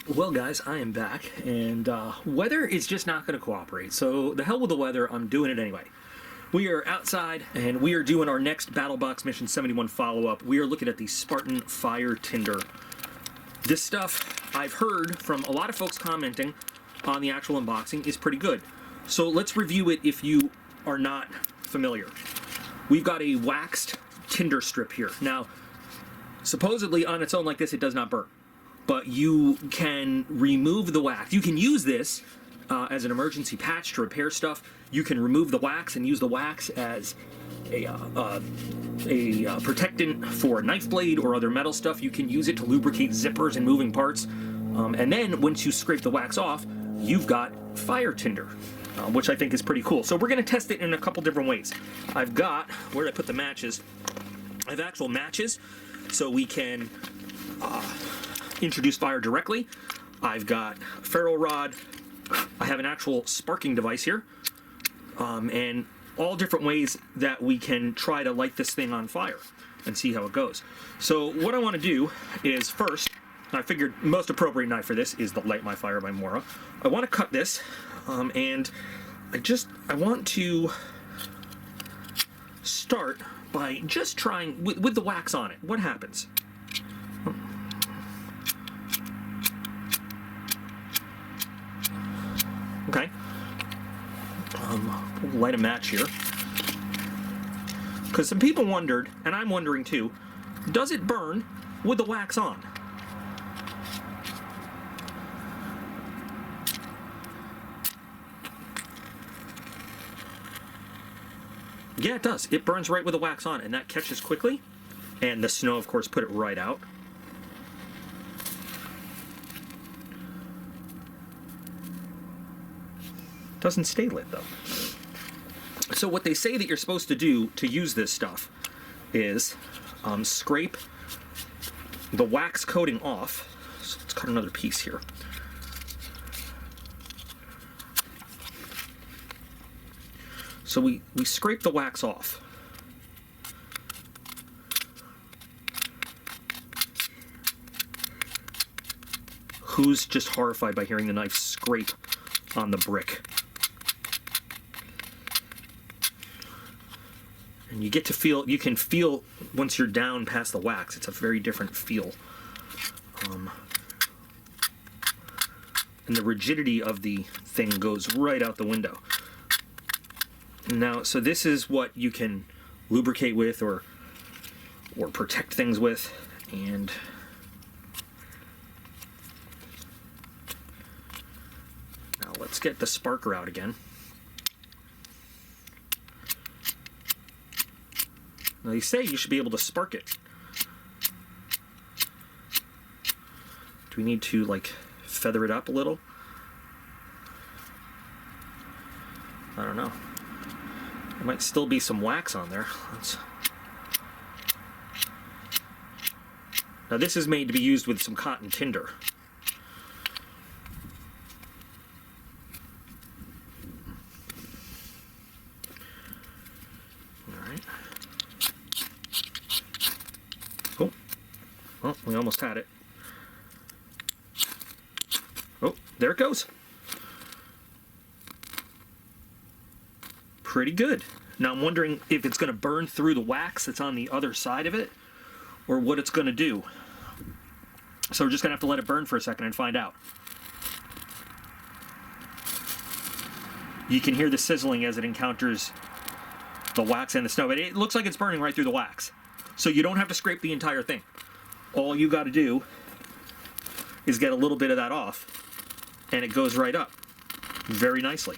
Well, guys, I am back, and weather is just not going to cooperate. So the hell with the weather, I'm doing it anyway. We are outside, and we are doing our next BattlBox Mission 71 follow-up. We are looking at the Spartan Fire Tinder. This stuff, I've heard from a lot of folks commenting on the actual unboxing, is pretty good. So let's review it if you are not familiar. We've got a waxed Tinder strip here. Now, supposedly on its own like this, it does not burn. But you can remove the wax. You can use this as an emergency patch to repair stuff. You can remove the wax and use the wax as a protectant for a knife blade or other metal stuff. You can use it to lubricate zippers and moving parts. And then once you scrape the wax off, you've got fire tinder, which I think is pretty cool. So we're going to test it in a couple different ways. I've got, where did I put the matches? I have actual matches, so we can introduce fire directly. I've got a ferro rod. I have an actual sparking device here, and all different ways that we can try to light this thing on fire and see how it goes. So what I want to do is first, I figured most appropriate knife for this is the Light My Fire by Mora. I want to cut this, and I want to start by just trying with the wax on it. What happens? Okay. We'll light a match here. Because some people wondered, and I'm wondering too, does it burn with the wax on? Yeah, it does. It burns right with the wax on, and that catches quickly. And the snow, of course, put it right out. Doesn't stay lit though. So what they say that you're supposed to do to use this stuff is scrape the wax coating off. So let's cut another piece here. So we scrape the wax off. Who's just horrified by hearing the knife scrape on the brick? And you get to feel, you can feel once you're down past the wax, it's a very different feel. And the rigidity of the thing goes right out the window. Now, so this is what you can lubricate with or protect things with. And now let's get the sparker out again. Now, they say you should be able to spark it. Do we need to, like, feather it up a little? I don't know. There might still be some wax on there. Now, this is made to be used with some cotton tinder. Oh, we almost had it. Oh, there it goes. Pretty good. Now I'm wondering if it's going to burn through the wax that's on the other side of it, or what it's going to do. So we're just going to have to let it burn for a second and find out. You can hear the sizzling as it encounters the wax and the snow, but it looks like it's burning right through the wax. So you don't have to scrape the entire thing. All you got to do is get a little bit of that off, and it goes right up very nicely.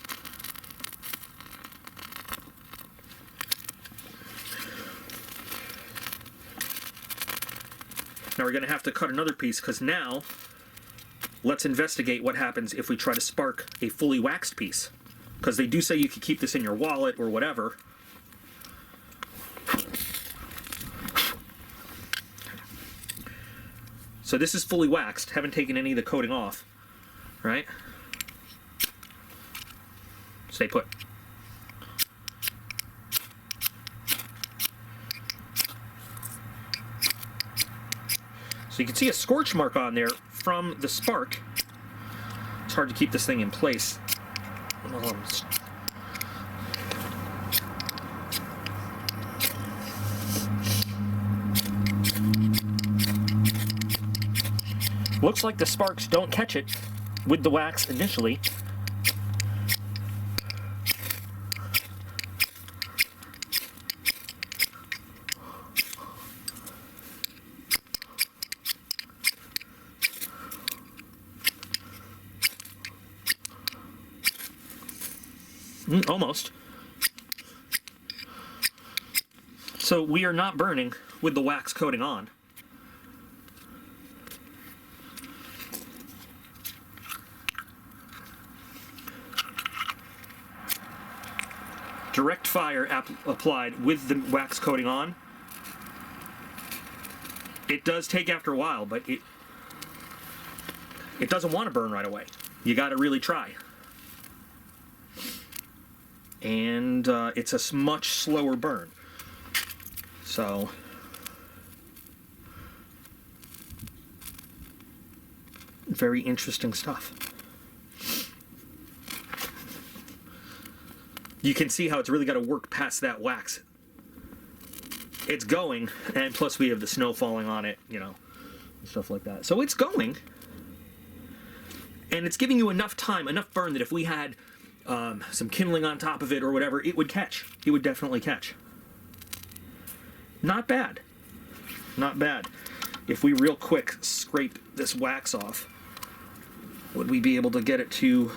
Now we're going to have to cut another piece, because now let's investigate what happens if we try to spark a fully waxed piece. Because they do say you could keep this in your wallet or whatever. So this is fully waxed, haven't taken any of the coating off, right? Stay put. So you can see a scorch mark on there from the spark. It's hard to keep this thing in place. Looks like the sparks don't catch it with the wax initially. Almost. So we are not burning with the wax coating on. Direct fire applied with the wax coating on. It does take after a while, but it doesn't want to burn right away. You got to really try. And it's a much slower burn. So very interesting stuff. You can see how it's really got to work past that wax. It's going, and plus we have the snow falling on it, you know, and stuff like that. So it's going, and it's giving you enough time, enough burn that if we had some kindling on top of it or whatever, it would catch. It would definitely catch. Not bad. Not bad. If we real quick scrape this wax off, would we be able to get it to...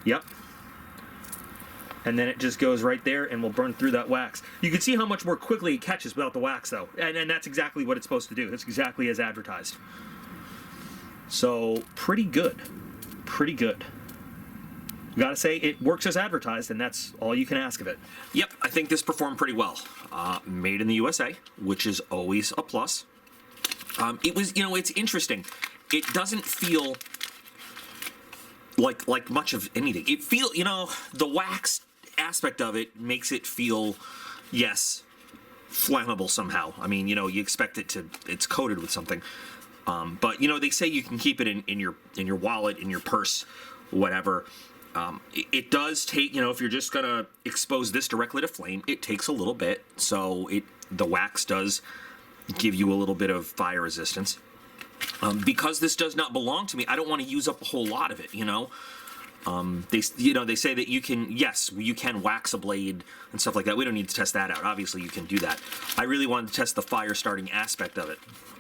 Yep. And then it just goes right there and will burn through that wax. You can see how much more quickly it catches without the wax, though. And that's exactly what it's supposed to do. That's exactly as advertised. So, pretty good. Pretty good. Gotta say, it works as advertised, and that's all you can ask of it. Yep, I think this performed pretty well. Made in the USA, which is always a plus. It was, you know, it's interesting. It doesn't feel like much of anything. It feel, you know, the wax aspect of it makes it feel, yes, flammable somehow. I mean, you know, you expect it to, it's coated with something. But, you know, they say you can keep it in your wallet, in your purse, whatever. It does take, you know, if you're just going to expose this directly to flame, it takes a little bit. So the wax does give you a little bit of fire resistance. Because this does not belong to me, I don't want to use up a whole lot of it, you know. They say that you can, yes, you can wax a blade and stuff like that. We don't need to test that out. Obviously, you can do that. I really wanted to test the fire starting aspect of it.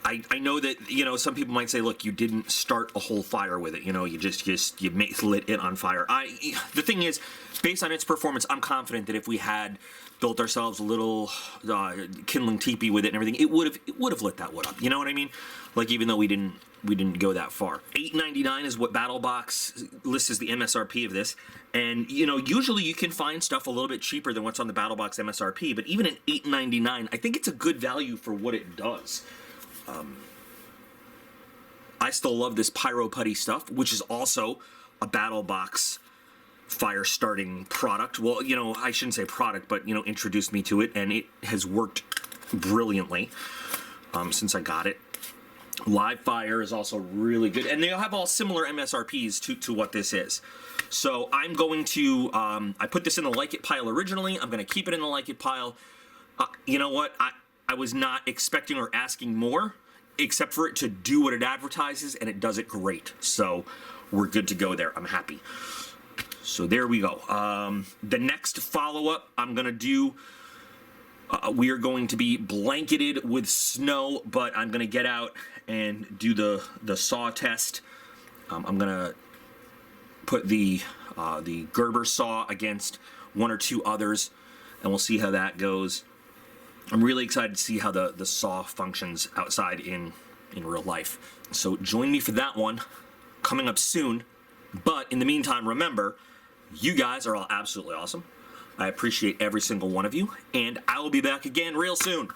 I know that, you know, some people might say, look, you didn't start a whole fire with it. You know, you lit it on fire. The thing is, based on its performance, I'm confident that if we had built ourselves a little kindling teepee with it and everything, it would have lit that wood up. You know what I mean? Like, even though we didn't go that far. $8.99 is what BattlBox lists as the MSRP of this. And, you know, usually you can find stuff a little bit cheaper than what's on the BattlBox MSRP, but even at $8.99, I think it's a good value for what it does. I still love this Pyro Putty stuff, which is also a BattlBox fire starting product. Well, you know, I shouldn't say product, but, you know, introduced me to it, and it has worked brilliantly since I got it. Live Fire is also really good, and they'll have all similar MSRPs to what this is. So I'm going to, I put this in the like it pile originally. I'm going to keep it in the like it pile. You know what? I was not expecting or asking more, except for it to do what it advertises, and it does it great. So we're good to go there. I'm happy. So there we go. The next follow-up I'm going to do, we are going to be blanketed with snow, but I'm going to get out and do the saw test. I'm going to put the Gerber saw against one or two others, and we'll see how that goes. I'm really excited to see how the saw functions outside in real life. So join me for that one, coming up soon. But in the meantime, remember, you guys are all absolutely awesome. I appreciate every single one of you, and I will be back again real soon.